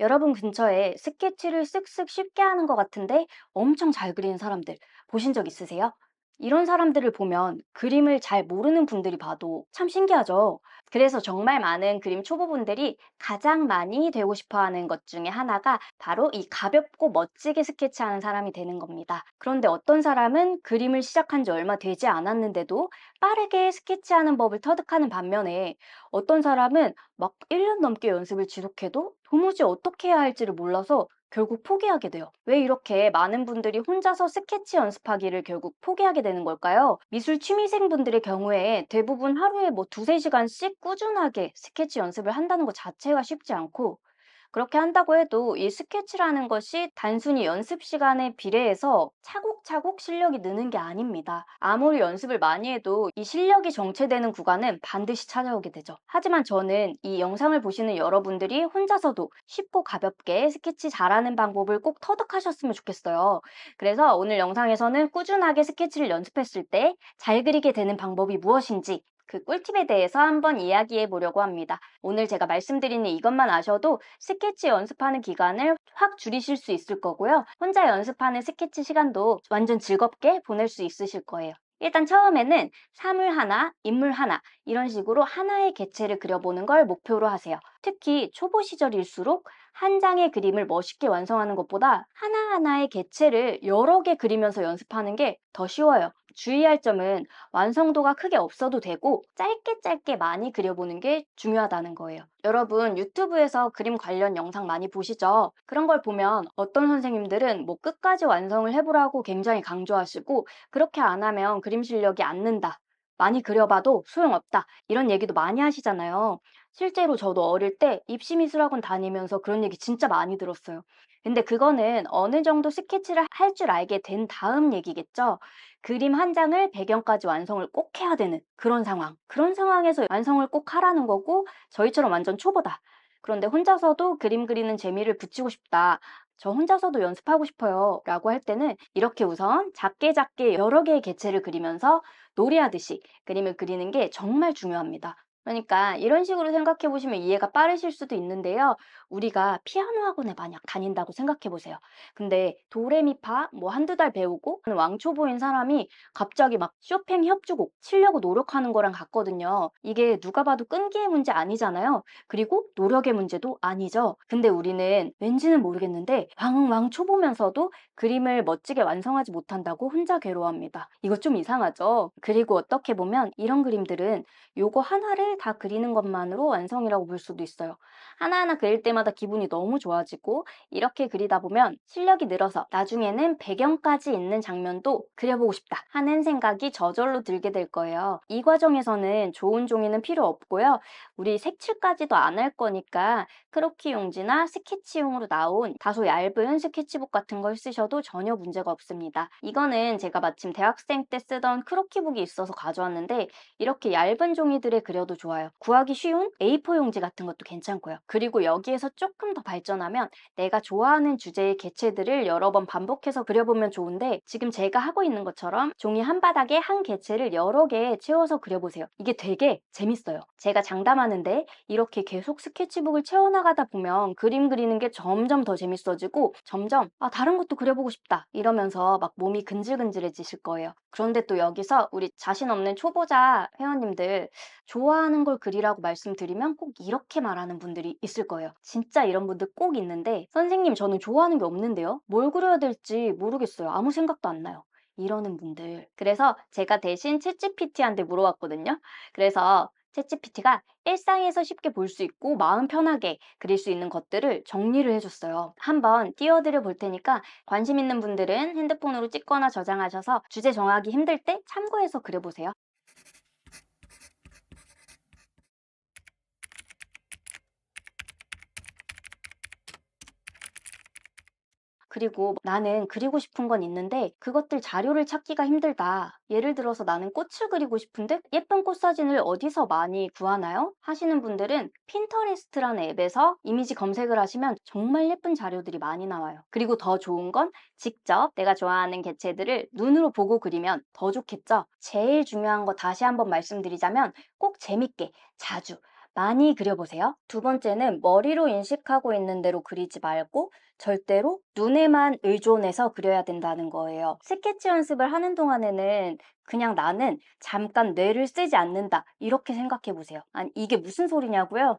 여러분 근처에 스케치를 쓱쓱 쉽게 하는 것 같은데 엄청 잘 그리는 사람들 보신 적 있으세요? 이런 사람들을 보면 그림을 잘 모르는 분들이 봐도 참 신기하죠. 그래서 정말 많은 그림 초보분들이 가장 많이 되고 싶어 하는 것 중에 하나가 바로 이 가볍고 멋지게 스케치하는 사람이 되는 겁니다. 그런데 어떤 사람은 그림을 시작한 지 얼마 되지 않았는데도 빠르게 스케치하는 법을 터득하는 반면에 어떤 사람은 막 1년 넘게 연습을 지속해도 도무지 어떻게 해야 할지를 몰라서 결국 포기하게 돼요. 왜 이렇게 많은 분들이 혼자서 스케치 연습하기를 결국 포기하게 되는 걸까요? 미술 취미생분들의 경우에 대부분 하루에 뭐 두세 시간씩 꾸준하게 스케치 연습을 한다는 것 자체가 쉽지 않고 그렇게 한다고 해도 이 스케치라는 것이 단순히 연습 시간에 비례해서 차곡차곡 실력이 느는 게 아닙니다. 아무리 연습을 많이 해도 이 실력이 정체되는 구간은 반드시 찾아오게 되죠. 하지만 저는 이 영상을 보시는 여러분들이 혼자서도 쉽고 가볍게 스케치 잘하는 방법을 꼭 터득하셨으면 좋겠어요. 그래서 오늘 영상에서는 꾸준하게 스케치를 연습했을 때 잘 그리게 되는 방법이 무엇인지 그 꿀팁에 대해서 한번 이야기해 보려고 합니다. 오늘 제가 말씀드리는 이것만 아셔도 스케치 연습하는 기간을 확 줄이실 수 있을 거고요. 혼자 연습하는 스케치 시간도 완전 즐겁게 보낼 수 있으실 거예요. 일단 처음에는 사물 하나, 인물 하나 이런 식으로 하나의 개체를 그려보는 걸 목표로 하세요. 특히 초보 시절일수록 한 장의 그림을 멋있게 완성하는 것보다 하나하나의 개체를 여러 개 그리면서 연습하는 게 더 쉬워요. 주의할 점은 완성도가 크게 없어도 되고 짧게 짧게 많이 그려보는 게 중요하다는 거예요. 여러분 유튜브에서 그림 관련 영상 많이 보시죠? 그런 걸 보면 어떤 선생님들은 뭐 끝까지 완성을 해보라고 굉장히 강조하시고 그렇게 안 하면 그림 실력이 안 는다. 많이 그려봐도 소용없다. 이런 얘기도 많이 하시잖아요. 실제로 저도 어릴 때 입시미술학원 다니면서 그런 얘기 진짜 많이 들었어요. 근데 그거는 어느 정도 스케치를 할 줄 알게 된 다음 얘기겠죠. 그림 한 장을 배경까지 완성을 꼭 해야 되는 그런 상황. 그런 상황에서 완성을 꼭 하라는 거고 저희처럼 완전 초보다. 그런데 혼자서도 그림 그리는 재미를 붙이고 싶다. 저 혼자서도 연습하고 싶어요. 라고 할 때는 이렇게 우선 작게 작게 여러 개의 개체를 그리면서 놀이하듯이 그림을 그리는 게 정말 중요합니다. 그러니까 이런 식으로 생각해 보시면 이해가 빠르실 수도 있는데요. 우리가 피아노 학원에 만약 다닌다고 생각해 보세요. 근데 도레미파 뭐 한두 달 배우고 왕초보인 사람이 갑자기 막 쇼팽 협주곡 치려고 노력하는 거랑 같거든요. 이게 누가 봐도 끈기의 문제 아니잖아요. 그리고 노력의 문제도 아니죠. 근데 우리는 왠지는 모르겠는데 왕초보면서도 그림을 멋지게 완성하지 못한다고 혼자 괴로워합니다. 이거 좀 이상하죠? 그리고 어떻게 보면 이런 그림들은 요거 하나를 다 그리는 것만으로 완성이라고 볼 수도 있어요. 하나하나 그릴 때마다 기분이 너무 좋아지고 이렇게 그리다 보면 실력이 늘어서 나중에는 배경까지 있는 장면도 그려보고 싶다 하는 생각이 저절로 들게 될 거예요. 이 과정에서는 좋은 종이는 필요 없고요. 우리 색칠까지도 안 할 거니까 크로키 용지나 스케치용으로 나온 다소 얇은 스케치북 같은 걸 쓰셔도 전혀 문제가 없습니다. 이거는 제가 마침 대학생 때 쓰던 크로키북이 있어서 가져왔는데 이렇게 얇은 종이들에 그려도 좋아요. 구하기 쉬운 A4 용지 같은 것도 괜찮고요. 그리고 여기에서 조금 더 발전하면 내가 좋아하는 주제의 개체들을 여러 번 반복해서 그려보면 좋은데 지금 제가 하고 있는 것처럼 종이 한 바닥에 한 개체를 여러 개 채워서 그려보세요. 이게 되게 재밌어요. 제가 장담하는데 이렇게 계속 스케치북을 채워나가다 보면 그림 그리는 게 점점 더 재밌어지고 점점 다른 것도 그려보고 싶다 이러면서 막 몸이 근질근질해지실 거예요. 그런데 또 여기서 우리 자신 없는 초보자 회원님들 좋아하는 걸 그리라고 말씀드리면 꼭 이렇게 말하는 분들이 있을 거예요. 진짜 이런 분들 꼭 있는데 선생님 저는 좋아하는 게 없는데요. 뭘 그려야 될지 모르겠어요. 아무 생각도 안 나요. 이러는 분들. 그래서 제가 대신 챗GPT한테 물어봤거든요. 그래서 챗GPT가 일상에서 쉽게 볼 수 있고 마음 편하게 그릴 수 있는 것들을 정리를 해줬어요. 한번 띄워드려 볼 테니까 관심 있는 분들은 핸드폰으로 찍거나 저장하셔서 주제 정하기 힘들 때 참고해서 그려보세요. 그리고 나는 그리고 싶은 건 있는데 그것들 자료를 찾기가 힘들다. 예를 들어서 나는 꽃을 그리고 싶은데 예쁜 꽃 사진을 어디서 많이 구하나요? 하시는 분들은 핀터레스트라는 앱에서 이미지 검색을 하시면 정말 예쁜 자료들이 많이 나와요. 그리고 더 좋은 건 직접 내가 좋아하는 개체들을 눈으로 보고 그리면 더 좋겠죠? 제일 중요한 거 다시 한번 말씀드리자면 꼭 재밌게 자주 많이 그려보세요. 두 번째는 머리로 인식하고 있는 대로 그리지 말고 절대로 눈에만 의존해서 그려야 된다는 거예요. 스케치 연습을 하는 동안에는 그냥 나는 잠깐 뇌를 쓰지 않는다. 이렇게 생각해 보세요. 아니, 이게 무슨 소리냐고요?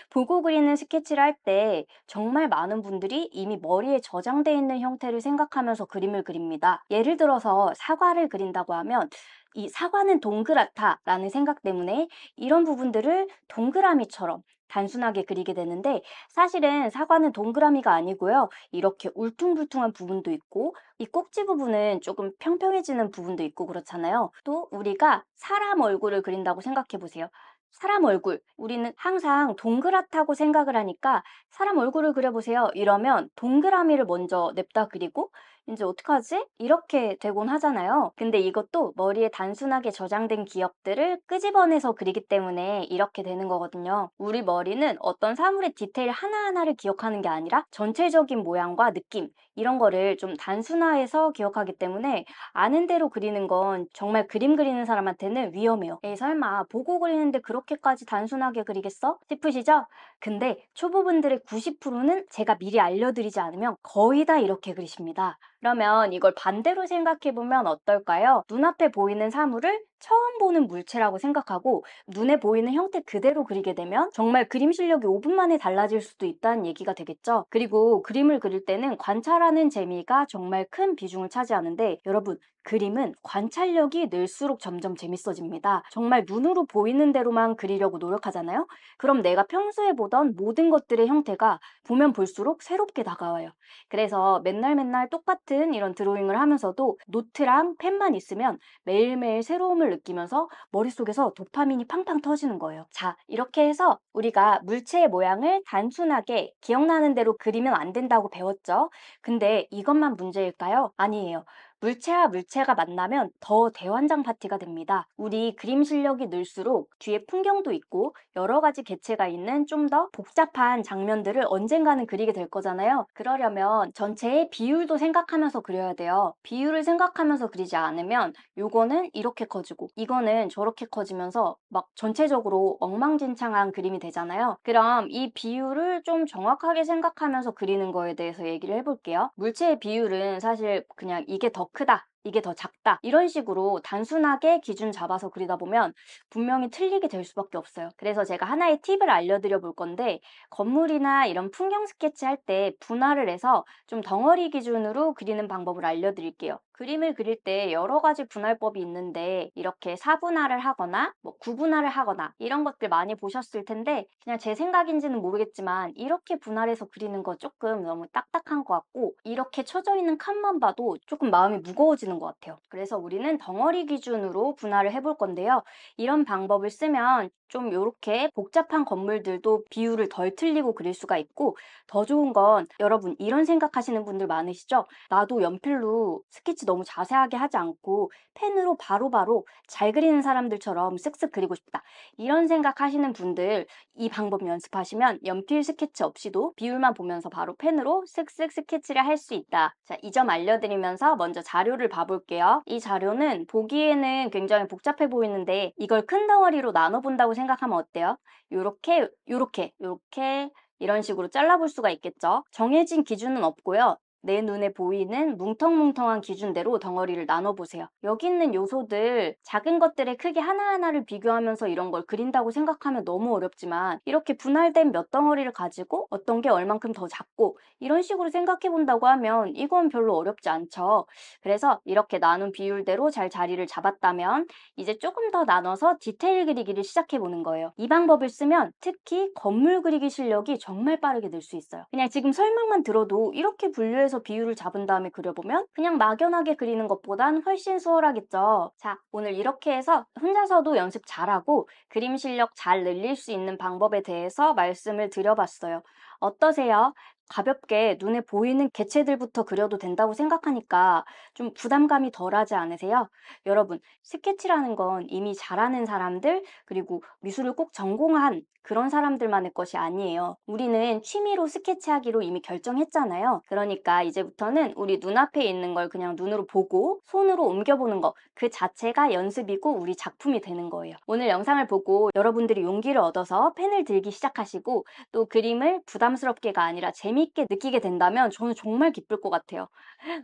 보고 그리는 스케치를 할 때 정말 많은 분들이 이미 머리에 저장되어 있는 형태를 생각하면서 그림을 그립니다. 예를 들어서 사과를 그린다고 하면 이 사과는 동그랗다 라는 생각 때문에 이런 부분들을 동그라미처럼 단순하게 그리게 되는데 사실은 사과는 동그라미가 아니고요. 이렇게 울퉁불퉁한 부분도 있고 이 꼭지 부분은 조금 평평해지는 부분도 있고 그렇잖아요. 또 우리가 사람 얼굴을 그린다고 생각해 보세요. 사람 얼굴. 우리는 항상 동그랗다고 생각을 하니까 사람 얼굴을 그려보세요. 이러면 동그라미를 먼저 냅다 그리고 이제 어떡하지? 이렇게 되곤 하잖아요. 근데 이것도 머리에 단순하게 저장된 기억들을 끄집어내서 그리기 때문에 이렇게 되는 거거든요. 우리 머리는 어떤 사물의 디테일 하나하나를 기억하는 게 아니라 전체적인 모양과 느낌, 이런 거를 좀 단순화해서 기억하기 때문에 아는 대로 그리는 건 정말 그림 그리는 사람한테는 위험해요. 에이, 설마 보고 그리는데 그렇게까지 단순하게 그리겠어? 싶으시죠? 근데 초보분들의 90%는 제가 미리 알려드리지 않으면 거의 다 이렇게 그리십니다. 그러면 이걸 반대로 생각해 보면 어떨까요? 눈앞에 보이는 사물을 처음 보는 물체라고 생각하고 눈에 보이는 형태 그대로 그리게 되면 정말 그림 실력이 5분 만에 달라질 수도 있다는 얘기가 되겠죠. 그리고 그림을 그릴 때는 관찰하는 재미가 정말 큰 비중을 차지하는데 여러분, 그림은 관찰력이 늘수록 점점 재밌어집니다. 정말 눈으로 보이는 대로만 그리려고 노력하잖아요. 그럼 내가 평소에 보던 모든 것들의 형태가 보면 볼수록 새롭게 다가와요. 그래서 맨날 맨날 똑같은 이런 드로잉을 하면서도 노트랑 펜만 있으면 매일매일 새로움을 느끼면서 머릿속에서 도파민이 팡팡 터지는 거예요. 자, 이렇게 해서 우리가 물체의 모양을 단순하게 기억나는 대로 그리면 안 된다고 배웠죠. 근데 이것만 문제일까요? 아니에요. 물체와 물체가 만나면 더 대환장 파티가 됩니다. 우리 그림 실력이 늘수록 뒤에 풍경도 있고 여러 가지 개체가 있는 좀 더 복잡한 장면들을 언젠가는 그리게 될 거잖아요. 그러려면 전체의 비율도 생각하면서 그려야 돼요. 비율을 생각하면서 그리지 않으면 요거는 이렇게 커지고 이거는 저렇게 커지면서 막 전체적으로 엉망진창한 그림이 되잖아요. 그럼 이 비율을 좀 정확하게 생각하면서 그리는 거에 대해서 얘기를 해볼게요. 물체의 비율은 사실 그냥 이게 더 크다, 이게 더 작다 이런 식으로 단순하게 기준 잡아서 그리다 보면 분명히 틀리게 될 수밖에 없어요. 그래서 제가 하나의 팁을 알려드려 볼 건데 건물이나 이런 풍경 스케치 할 때 분할을 해서 좀 덩어리 기준으로 그리는 방법을 알려드릴게요. 그림을 그릴 때 여러 가지 분할법이 있는데 이렇게 4분할을 하거나 뭐 9분할을 하거나 이런 것들 많이 보셨을 텐데 그냥 제 생각인지는 모르겠지만 이렇게 분할해서 그리는 거 조금 너무 딱딱한 것 같고 이렇게 쳐져 있는 칸만 봐도 조금 마음이 무거워지는 것 같아요. 그래서 우리는 덩어리 기준으로 분할을 해볼 건데요. 이런 방법을 쓰면 좀 이렇게 복잡한 건물들도 비율을 덜 틀리고 그릴 수가 있고 더 좋은 건 여러분 이런 생각하시는 분들 많으시죠? 나도 연필로 스케치 너무 자세하게 하지 않고 펜으로 바로바로 잘 그리는 사람들처럼 쓱쓱 그리고 싶다. 이런 생각하시는 분들 이 방법 연습하시면 연필 스케치 없이도 비율만 보면서 바로 펜으로 쓱쓱 스케치를 할 수 있다. 자, 이 점 알려드리면서 먼저 자료를 봐볼게요. 이 자료는 보기에는 굉장히 복잡해 보이는데 이걸 큰 덩어리로 나눠본다고 생각하면 어때요? 요렇게, 요렇게, 요렇게 이런 식으로 잘라볼 수가 있겠죠. 정해진 기준은 없고요. 내 눈에 보이는 뭉텅뭉텅한 기준대로 덩어리를 나눠보세요. 여기 있는 요소들, 작은 것들의 크기 하나하나를 비교하면서 이런 걸 그린다고 생각하면 너무 어렵지만 이렇게 분할된 몇 덩어리를 가지고 어떤 게 얼만큼 더 작고 이런 식으로 생각해 본다고 하면 이건 별로 어렵지 않죠. 그래서 이렇게 나눈 비율대로 잘 자리를 잡았다면 이제 조금 더 나눠서 디테일 그리기를 시작해 보는 거예요. 이 방법을 쓰면 특히 건물 그리기 실력이 정말 빠르게 늘 수 있어요. 그냥 지금 설명만 들어도 이렇게 분류해서 비율을 잡은 다음에 그려보면 그냥 막연하게 그리는 것보단 훨씬 수월하겠죠. 자, 오늘 이렇게 해서 혼자서도 연습 잘하고 그림 실력 잘 늘릴 수 있는 방법에 대해서 말씀을 드려봤어요. 어떠세요? 가볍게 눈에 보이는 개체들부터 그려도 된다고 생각하니까 좀 부담감이 덜하지 않으세요? 여러분, 스케치라는 건 이미 잘하는 사람들, 그리고 미술을 꼭 전공한 그런 사람들만의 것이 아니에요. 우리는 취미로 스케치하기로 이미 결정했잖아요. 그러니까 이제부터는 우리 눈앞에 있는 걸 그냥 눈으로 보고 손으로 옮겨보는 거, 그 자체가 연습이고 우리 작품이 되는 거예요. 오늘 영상을 보고 여러분들이 용기를 얻어서 펜을 들기 시작하시고 또 그림을 부담스럽게가 아니라 재미있게 느끼게 된다면 저는 정말 기쁠 것 같아요.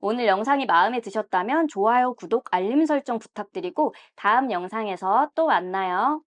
오늘 영상이 마음에 드셨다면 좋아요, 구독, 알림 설정 부탁드리고 다음 영상에서 또 만나요.